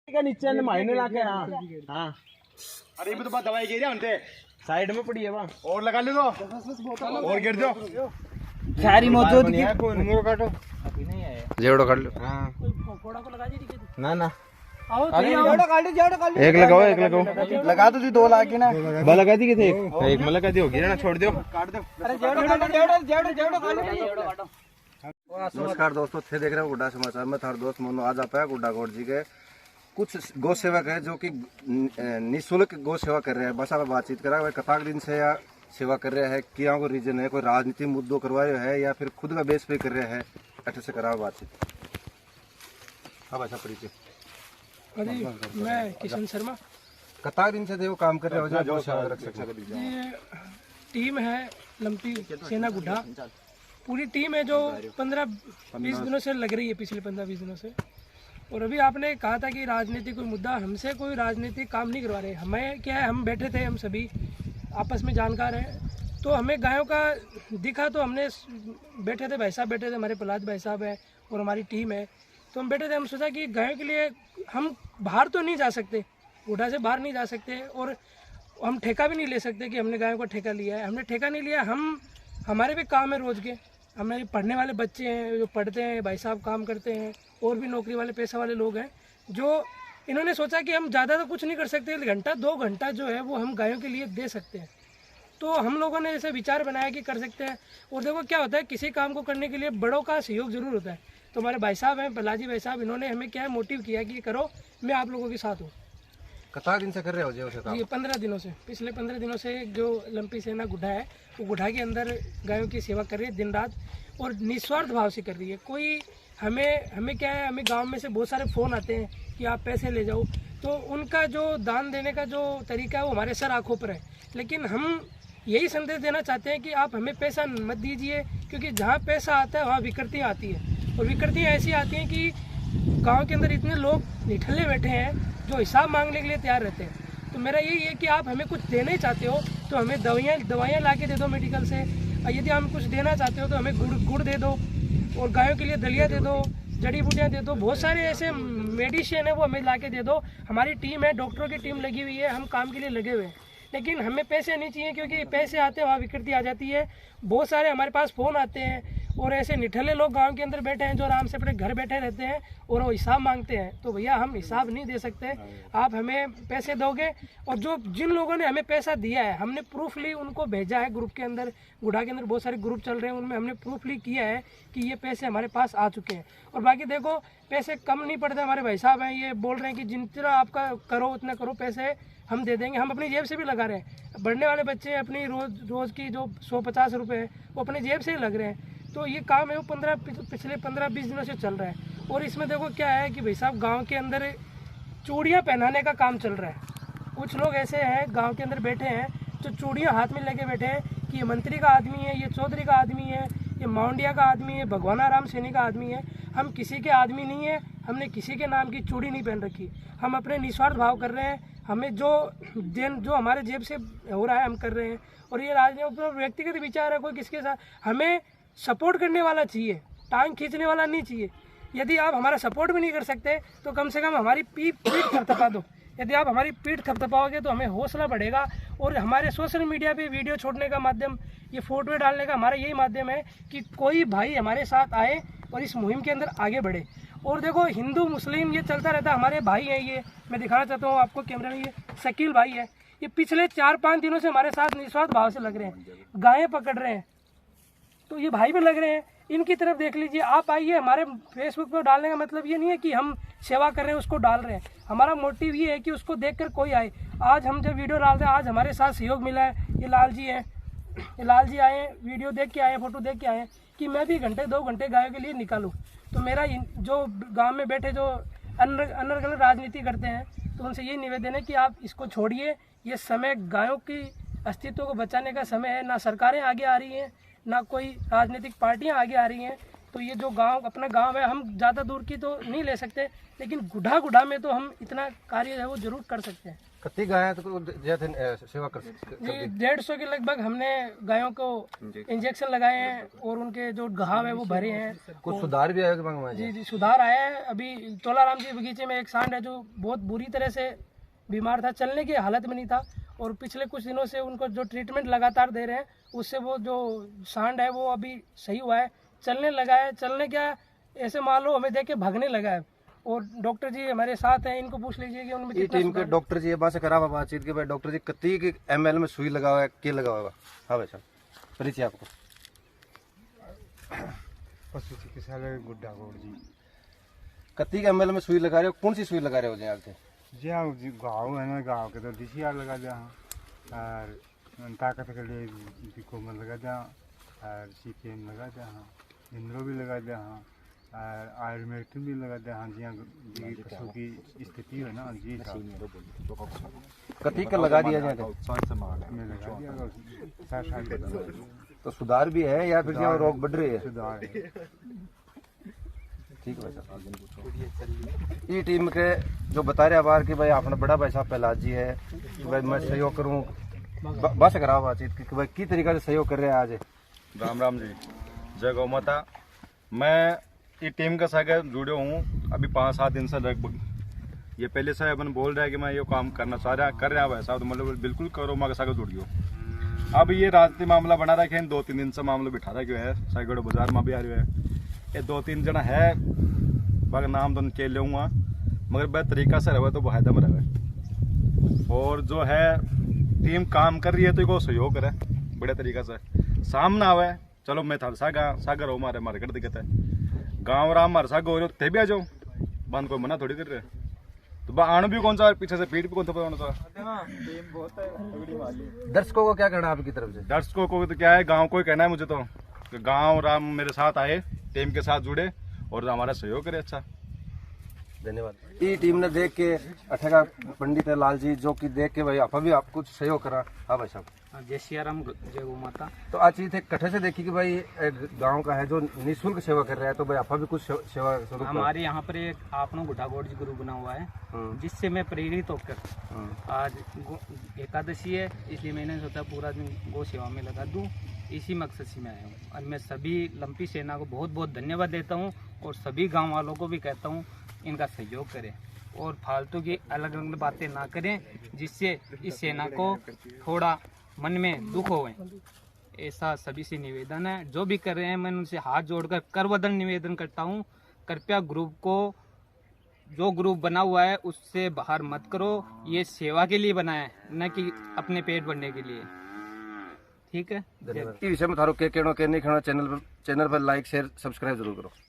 का नीचे मायने लाके हाँ हाँ। अरे ये तो बात दवाई गिरी है साइड में पड़ी है वहाँ और लगा लो और गिर दो सारी मौजूद की काटो जेवड़ो काट लो। हाँ ना ना एक लगाओ लगा दो 2 लाख की ना लगा दी थे एक में लगा दी होगी ना छोड़ दो काट दो। नमस्कार दोस्तों, थे देख रहे हो गुड्डा समाचार में थार दोस्त मोनू आज आप है गुड्डा गौड़ जी के कुछ गौ सेवक है जो कि निःशुल्क गौ सेवा कर रहे हैं। बस आप बातचीत करा भाई कताक दिन से या सेवा कर रहे हैं, क्या को रीजन है, कोई राजनीतिक मुद्दों करवा रहे हैं या फिर खुद का बेस पे कर रहे हैं, अच्छे से करा बातचीत। हाँ भाई परिचय। मैं किशन शर्मा। कताक दिन से वो काम कर रहे हो जो सेवा रख सकते। ये टीम है लंपी सेना गुड्डा, पूरी टीम है जो 15-20 दिनों से लग रही है, पिछले 15-20 दिनों से। और अभी आपने कहा था कि राजनीतिक कोई मुद्दा, हमसे कोई राजनीतिक काम नहीं करवा रहे। हमें क्या है, हम बैठे थे, हम सभी आपस में जानकार हैं, तो हमें गायों का दिखा तो हमने बैठे थे, भाई साहब बैठे थे, हमारे प्रहलाद भाई साहब है और हमारी टीम है, तो हम बैठे थे। हम सोचा कि गायों के लिए हम बाहर तो नहीं जा सकते, गुड्डा से बाहर नहीं जा सकते और हम ठेका भी नहीं ले सकते कि हमने गायों का ठेका लिया है। हमने ठेका नहीं लिया, हम हमारे भी काम है रोज़ के, हमारे पढ़ने वाले बच्चे हैं जो पढ़ते हैं, भाई साहब काम करते हैं, और भी नौकरी वाले पैसा वाले लोग हैं, जो इन्होंने सोचा कि हम ज़्यादा तो कुछ नहीं कर सकते, 1-2 घंटा जो है वो हम गायों के लिए दे सकते हैं। तो हम लोगों ने ऐसे विचार बनाया कि कर सकते हैं। और देखो क्या होता है, किसी काम को करने के लिए बड़ों का सहयोग जरूर होता है। तो हमारे भाई साहब हैं, प्रहलाद भाई साहब, इन्होंने हमें क्या है मोटिव किया कि करो, मैं आप लोगों के साथ हूँ। कताक दिन से कर रहे हो जो सेवा? ये 15 दिनों से, पिछले 15 दिनों से जो लंपी सेना गुड्डा है वो गुड्डा के अंदर गायों की सेवा कर रही है दिन रात, और निस्वार्थ भाव से कर रही है। कोई हमें क्या है, हमें गांव में से बहुत सारे फ़ोन आते हैं कि आप पैसे ले जाओ, तो उनका जो दान देने का जो तरीका है वो हमारे सर आँखों पर है। लेकिन हम यही संदेश देना चाहते हैं कि आप हमें पैसा मत दीजिए, क्योंकि जहाँ पैसा आता है वहाँ विकृतियाँ आती हैं, और विकृतियाँ ऐसी आती हैं कि गाँव के अंदर इतने लोग निठल्ले बैठे हैं जो हिसाब मांगने के लिए तैयार रहते हैं। तो मेरा यही है कि आप हमें कुछ देना ही चाहते हो तो हमें दवाइयाँ ला के दे दो मेडिकल से, और यदि हम कुछ देना चाहते हो तो हमें गुड़ दे दो, और गायों के लिए दलिया दे दो, जड़ी बूटियाँ दे दो, बहुत सारे ऐसे मेडिसिन है वो हमें ला के दे दो। हमारी टीम है, डॉक्टरों की टीम लगी हुई है, हम काम के लिए लगे हुए हैं। लेकिन हमें पैसे नहीं चाहिए, क्योंकि पैसे आते हैं वहाँ विकृति आ जाती है। बहुत सारे हमारे पास फ़ोन आते हैं और ऐसे निठल्ले लोग गांव के अंदर बैठे हैं जो आराम से अपने घर बैठे रहते हैं और वो हिसाब मांगते हैं। तो भैया हम हिसाब नहीं दे सकते, आप हमें पैसे दोगे। और जो जिन लोगों ने हमें पैसा दिया है, हमने प्रूफली उनको भेजा है ग्रुप के अंदर, गुड्डा के अंदर बहुत सारे ग्रुप चल रहे हैं, उनमें हमने प्रूफली किया है कि ये पैसे हमारे पास आ चुके हैं। और बाकी देखो, पैसे कम नहीं पड़ते। हमारे भाई साहब हैं, ये बोल रहे हैं कि जितना आपका करो उतना करो, पैसे हम दे देंगे। हम अपनी जेब से भी लगा रहे हैं, बढ़ने वाले बच्चे अपनी रोज़ की जो 150 रुपये है वो अपनी जेब से ही लग रहे हैं। तो ये काम है वो पिछले 15-20 दिनों से चल रहा है। और इसमें देखो क्या है कि भाई साहब गांव के अंदर चूड़ियाँ पहनाने का काम चल रहा है। कुछ लोग ऐसे हैं गांव के अंदर बैठे हैं जो चूड़ियाँ हाथ में लेके बैठे हैं कि ये मंत्री का आदमी है, ये चौधरी का आदमी है, ये माउंडिया का आदमी है, भगवानाराम सैनी का आदमी है। हम किसी के आदमी नहीं है, हमने किसी के नाम की चूड़ी नहीं पहन रखी। हम अपने निस्वार्थ भाव कर रहे हैं, हमें जो हमारे जेब से हो रहा है हम कर रहे हैं। और ये राजनीतिक व्यक्तिगत विचार है, कोई किसके साथ, हमें सपोर्ट करने वाला चाहिए, टांग खींचने वाला नहीं चाहिए। यदि आप हमारा सपोर्ट भी नहीं कर सकते तो कम से कम हमारी पीठ थपथपा दो। यदि आप हमारी पीठ थपथपाओगे तो हमें हौसला बढ़ेगा। और हमारे सोशल मीडिया पे वीडियो छोड़ने का माध्यम, ये फोटो डालने का हमारा यही माध्यम है कि कोई भाई हमारे साथ आए और इस मुहिम के अंदर आगे बढ़े। और देखो, हिंदू मुस्लिम ये चलता रहता है, हमारे भाई हैं, ये मैं दिखाना चाहता हूँ आपको कैमरे में, ये शकील भाई है, ये पिछले 4-5 दिनों से हमारे साथ निस्वार्थ भाव से लग रहे हैं, गायें पकड़ रहे हैं। तो ये भाई भी लग रहे हैं, इनकी तरफ देख लीजिए। आप आइए, हमारे फेसबुक पर डालने का मतलब ये नहीं है कि हम सेवा कर रहे हैं उसको डाल रहे हैं। हमारा मोटिव ये है कि उसको देखकर कोई आए। आज हम जब वीडियो डालते हैं, आज हमारे साथ सहयोग मिला है, ये लाल जी हैं, ये लाल जी आए हैं, वीडियो देख के आए हैं, फोटो देख के आए हैं कि मैं भी 1-2 घंटे गायों के लिए निकालूँ। तो मेरा जो गाँव में बैठे जो अनर्गल राजनीति करते हैं, तो उनसे यही निवेदन है कि आप इसको छोड़िए। ये समय गायों की अस्तित्व को बचाने का समय है। ना सरकारें आगे आ रही हैं, ना कोई राजनीतिक पार्टियां आगे आ रही हैं। तो ये जो गांव अपना गांव है, हम ज़्यादा दूर की तो नहीं ले सकते, लेकिन गुढ़ा में तो हम इतना कार्य है वो जरूर कर सकते हैं। कितनी गाय तो जैसे सेवा कर जी 150 के लगभग हमने गायों को इंजेक्शन लगाए हैं और उनके जो घाव है वो भरे हैं। कुछ सुधार भी आया जी जी सुधार आया है। अभी तोलाराम जी बगीचे में एक सांड है जो बहुत बुरी तरह से बीमार था, चलने की हालत में नहीं था, और पिछले कुछ दिनों से उनको जो ट्रीटमेंट लगातार दे रहे हैं उससे वो जो सांड है वो अभी सही हुआ है, चलने लगा है। चलने क्या ऐसे मान लो हमें देख के भागने लगा है। और डॉक्टर जी हमारे साथ हैं, इनको पूछ लीजिए कि उनमें कितना टीम के डॉक्टर जी बात से करा बातचीत के भाई डॉक्टर जी कितनी की ml में सुई लगा हुआ है, क्या लगा हुआ है? हाँ भाई साहब परिचय आपको। पशु चिकित्सालय गुड्डा कोट जी। कितनी के ml में सुई लगा रहे हो, कौन सी सुई लगा रहे हो जी आपके? जी हाँ जी गाँव है ना, गाँव के तो DCR लगा दिया हाँ, और ताकत के लिए कोमल लगा दिया और CPM लगा दिया हाँ, इंद्रो भी लगा दिया हाँ, और आयुर्वेदिक भी लगा दिया हाँ जी हाँ जी पशु की स्थिति है ना जी कितनी का लगा दिया जाए में लगा दिया 60 तो सुधार भी है या फिर क्या रोग बढ़ रही है? सुधार है। ठीक है भाई साहब। ये टीम के जो बता रहे बार कि भाई आपने बड़ा भाई साहब प्रहलाद जी है कि भाई मैं सहयोग करूँ, बस करा बातचीत कि भाई किस तरीका से सहयोग कर रहे हैं आज? राम राम जी, जय गौ माता। मैं ये टीम के साथ जुड़े हूँ अभी 5-7 दिन से लगभग। ये पहले से अपन बोल रहा है कि मैं ये काम करना चाह रहा कर रहा वैसा तो मतलब बिल्कुल करो, मैं साथ जुड़ियो। अब ये राजनीति मामला बना रखे 2-3 दिन से मामला बिठा रखे है, साइगड़ बाजार में भी आ रहे है। ये 2-3 जना है बाकी नाम तो के लूँगा, मगर बेहतर तरीका से रहे तो फायदा में रहे। और जो है टीम काम कर रही है तो इसको सहयोग करे बड़े तरीका से, सामने आवे चलो मैं था सागर हो मारे कर दिक्कत है गाँव राम मारे साग हो थे भी आ जाओ, बंद कोई मना थोड़ी कर रहे तो आण भी कौन सा पीछे से पीठ भी कौन सा। दर्शकों को क्या कहना है आपकी तरफ से? दर्शकों को तो क्या है, गांव को ही कहना है मुझे तो कि गांव राम मेरे साथ आए, टीम के साथ जुड़े और हमारा सहयोग करे। अच्छा धन्यवाद। ये टीम ने देख के अठेगा पंडित है लाल जी जो कि देख के भाई आप भी आप कुछ सहयोग करा। हाँ भाई साहब जय सियाराम जय गौ माता। तो आज चीज कट्ठे से देखी कि भाई गांव का है जो निःशुल्क सेवा कर रहा है, तो भाई आप भी कुछ सेवा शुरू हमारे यहाँ पर एक आपनो गुढ़ागोड़ जी ग्रुप बना हुआ है जिससे मैं प्रेरित होकर आज एकादशी है इसलिए मैंने सोचा पूरा दिन गौ सेवा में लगा दूं, इसी मकसद से मैं आया हूँ। और मैं सभी लंपी सेना को बहुत बहुत धन्यवाद देता हूँ और सभी गाँव वालों को भी कहता हूँ इनका सहयोग करें और फालतू की अलग अलग बातें ना करें जिससे इस सेना को थोड़ा मन में दुख होए। ऐसा सभी से निवेदन है, जो भी कर रहे हैं मैं उनसे हाथ जोड़कर करवदन निवेदन करता हूँ, कृपया ग्रुप को जो ग्रुप बना हुआ है उससे बाहर मत करो, ये सेवा के लिए बना है न कि अपने पेट भरने के लिए। ठीक है, विषय में थारो के कहना के नहीं कहना चैनल पर लाइक शेयर सब्सक्राइब जरूर करो।